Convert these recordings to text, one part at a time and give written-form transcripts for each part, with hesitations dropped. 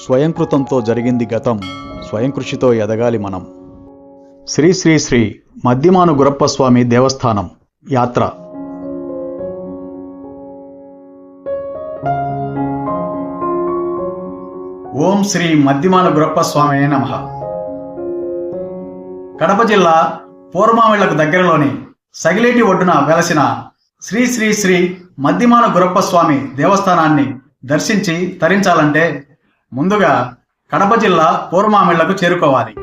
స్వయంకృతంతో జరిగింది గతం, స్వయం కృషితో ఎదగాలి మనం. శ్రీ శ్రీ శ్రీ మద్దిమాను గురప్ప స్వామి దేవస్థానం యాత్ర. ఓం శ్రీ మద్దిమాను గురప్ప స్వామి నమః. కడప జిల్లా పూర్మామిళ్లకు దగ్గరలోని సగిలేటి ఒడ్డున వెలసిన శ్రీ శ్రీ శ్రీ మద్దిమాను గురప్ప స్వామి దేవస్థానాన్ని దర్శించి తరించాలంటే ముందుగా కడప జిల్లా పూర్మామిళ్లకు చేరుకోవాలి.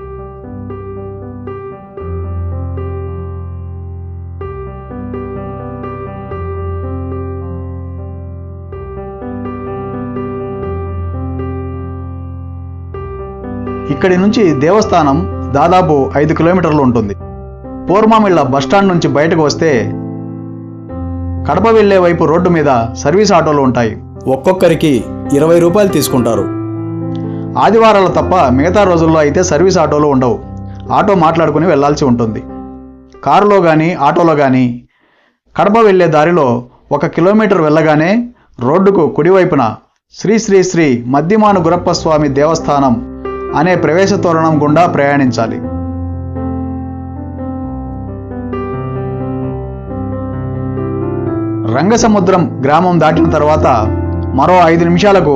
ఇక్కడి నుంచి దేవస్థానం దాదాపు 5 కిలోమీటర్లు ఉంటుంది. పూర్మామిళ్ల బస్టాండ్ నుంచి బయటకు వస్తే కడప వెళ్లే వైపు రోడ్డు మీద సర్వీస్ ఆటోలు ఉంటాయి. ఒక్కొక్కరికి 20 రూపాయలు తీసుకుంటారు. ఆదివారాలు తప్ప మిగతా రోజుల్లో అయితే సర్వీస్ ఆటోలు ఉండవు. ఆటో మాట్లాడుకుని వెళ్లాల్సి ఉంటుంది. కారులో కానీ ఆటోలో కానీ కడప వెళ్లే దారిలో 1 కిలోమీటర్ వెళ్ళగానే రోడ్డుకు కుడివైపున శ్రీ శ్రీ శ్రీ మద్దిమాను గురప్ప స్వామి దేవస్థానం అనే ప్రవేశ తోరణం గుండా ప్రయాణించాలి. రంగసముద్రం గ్రామం దాటిన తర్వాత మరో 5 నిమిషాలకు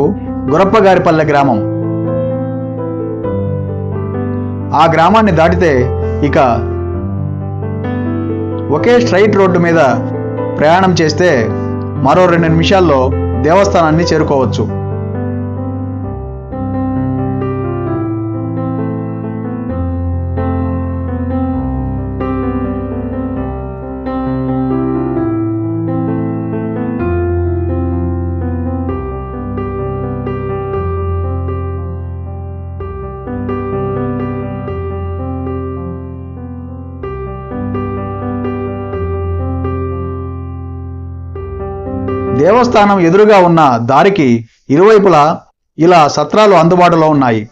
గురప్పగారిపల్లె గ్రామం. ఆ గ్రామాన్ని దాటితే ఇక ఒకే స్ట్రైట్ రోడ్డు మీద ప్రయాణం చేస్తే మరో 2 నిమిషాల్లో దేవస్థానాన్ని చేరుకోవచ్చు. దేవస్థానం ఎదురుగా ఉన్న దారికి ఇరువైపులా ఇలా సత్రాలు అందుబాటులో ఉన్నాయి.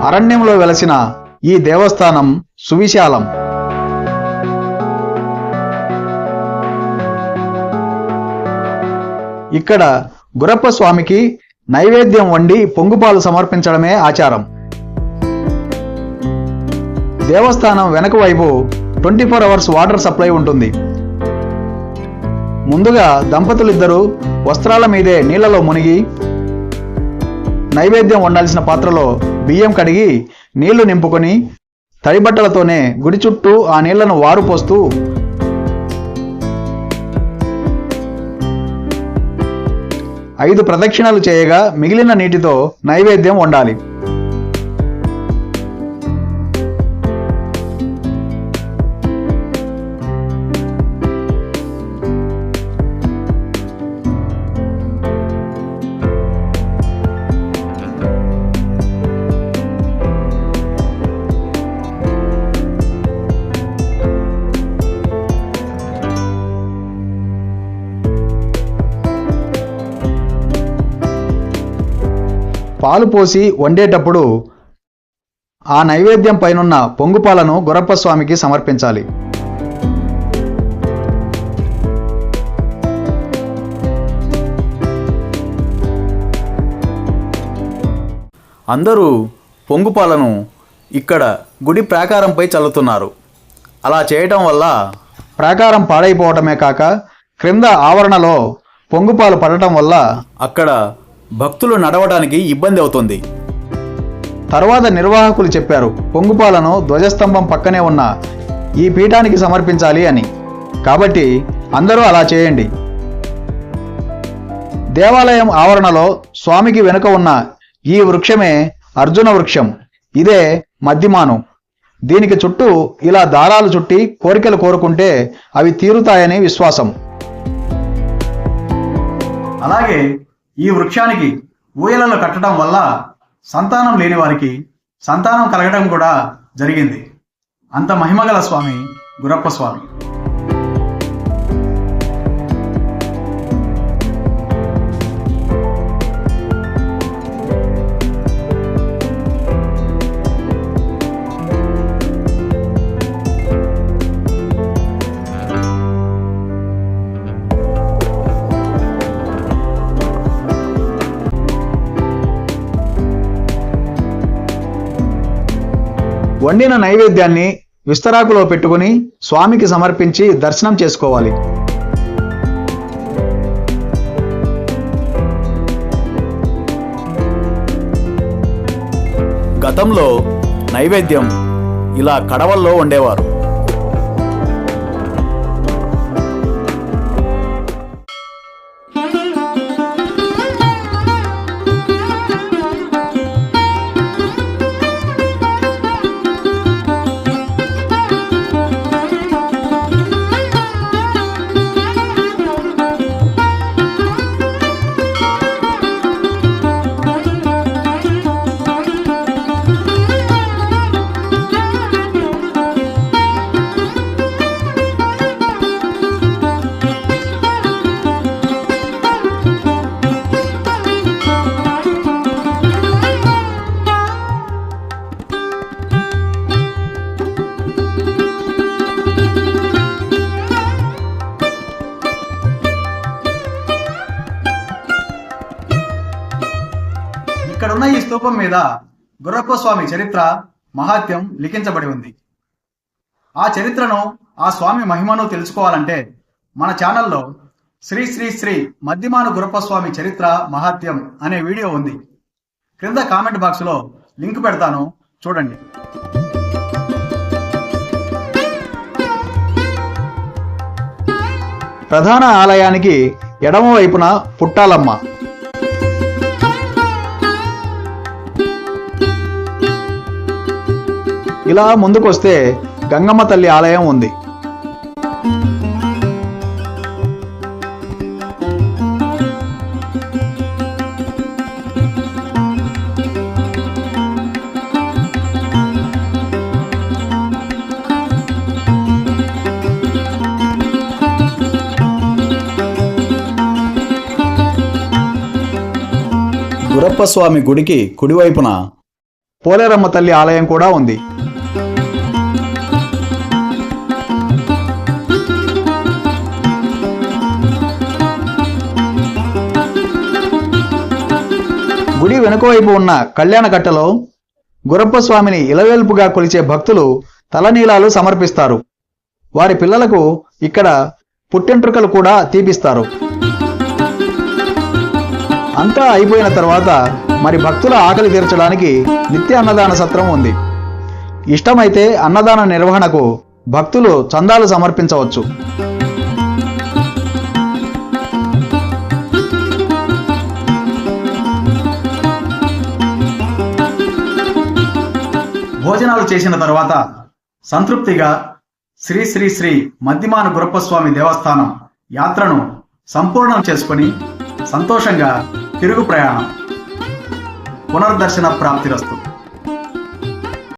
అరణ్యంలో వెలసిన ఈ దేవస్థానం సువిశాలం. ఇక్కడ గురప్ప స్వామికి నైవేద్యం వండి పొంగుపాలు సమర్పించడమే ఆచారం. దేవస్థానం వెనక వైపు 24 అవర్స్ వాటర్ సప్లై ఉంటుంది. ముందుగా దంపతులిద్దరూ వస్త్రాల మీదే నీళ్లలో మునిగి నైవేద్యం వండాల్సిన పాత్రలో బియ్యం కడిగి నీళ్లు నింపుకొని తడిబట్టలతోనే గుడి చుట్టూ ఆ నీళ్లను వారు పోస్తూ ఐదు ప్రదక్షిణలు చేయగా మిగిలిన నీటితో నైవేద్యం వండాలి. పాలు పోసి వండేటప్పుడు ఆ నైవేద్యం పైనున్న పొంగుపాలను గురప్ప స్వామికి సమర్పించాలి. అందరూ పొంగుపాలను ఇక్కడ గుడి ప్రాకారంపై చల్లుతున్నారు. అలా చేయటం వల్ల ప్రాకారం పాడైపోవటమే కాక క్రింద ఆవరణలో పొంగుపాలు పడటం వల్ల అక్కడ భక్తులు నడవడానికి ఇబ్బంది అవుతుంది. తరువాత నిర్వాహకులు చెప్పారు పొంగుపాలను ధ్వజస్తంభం పక్కనే ఉన్న ఈ పీఠానికి సమర్పించాలి అని. కాబట్టి అందరూ అలా చేయండి. దేవాలయం ఆవరణలో స్వామికి వెనుక ఉన్న ఈ వృక్షమే అర్జున వృక్షం. ఇదే మద్దిమాను. దీనికి చుట్టూ ఇలా దారాలు చుట్టి కోరికలు కోరుకుంటే అవి తీరుతాయని విశ్వాసం. అలాగే ఈ వృక్షానికి ఊయలలు కట్టడం వల్ల సంతానం లేని వారికి సంతానం కలగడం కూడా జరిగింది. అంత మహిమగల స్వామి గురప్ప స్వామి. వండిన నైవేద్యాన్ని విస్తరాకులో పెట్టుకుని స్వామికి సమర్పించి దర్శనం చేసుకోవాలి. గతంలో నైవేద్యం ఇలా కడవల్లో వండేవారు. ఇక్కడున్న ఈ స్తూపం మీద గురప్ప స్వామి చరిత్ర మహాత్యం లిఖించబడి ఉంది. ఆ చరిత్రను, ఆ స్వామి మహిమను తెలుసుకోవాలంటే మన ఛానల్లో శ్రీ శ్రీ శ్రీ మద్దిమాను గురప్ప స్వామి చరిత్ర మహాత్యం అనే వీడియో ఉంది. క్రింద కామెంట్ బాక్స్లో లింక్ పెడతాను, చూడండి. ప్రధాన ఆలయానికి ఎడమ వైపున పుట్టాలమ్మ, ఇలా ముందుకొస్తే గంగమ్మ తల్లి ఆలయం ఉంది. గురప్ప స్వామి గుడికి కుడివైపున పోలేరమ్మ తల్లి ఆలయం కూడా ఉంది. గుడి వెనుకవైపు ఉన్న కళ్యాణకట్టలో గురప్ప స్వామిని ఇలవేల్పుగా కొలిచే భక్తులు తలనీలాలు సమర్పిస్తారు. వారి పిల్లలకు ఇక్కడ పుట్టెంట్రుకలు కూడా తీపిస్తారు. అంతా అయిపోయిన తర్వాత మరి భక్తుల ఆకలి తీర్చడానికి నిత్య అన్నదాన సత్రం ఉంది. ఇష్టమైతే అన్నదాన నిర్వహణకు భక్తులు చందాలు సమర్పించవచ్చు. భోజనాలు చేసిన తర్వాత సంతృప్తిగా శ్రీ శ్రీ శ్రీ మద్దిమాను గురప్ప స్వామి దేవస్థానం యాత్రను సంపూర్ణం చేసుకుని సంతోషంగా తిరుగు ప్రయాణం. పునర్దర్శన ప్రాప్తిరస్తు.